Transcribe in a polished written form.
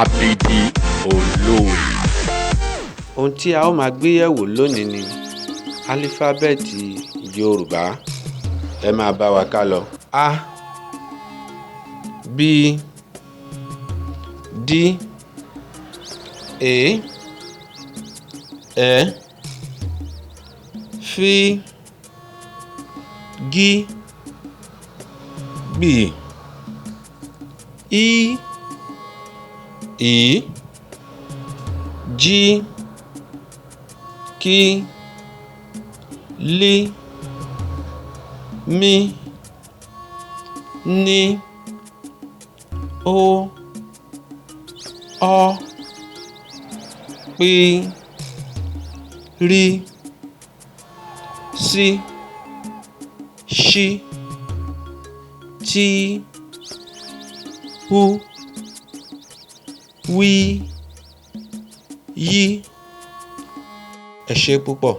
Abidi olórí. Ohun tí a ó máa gbé yẹ̀wò lónìí ni alífábẹ́ẹ̀tì Yorùbá. Ẹ máa bá wa ká lọ. A, B, D, E, Ẹ, F, G, B, I, J, K, L, M, N, O, P, R, S, Ş, T, U, W, Y. Ẹ ṣé púpọ̀.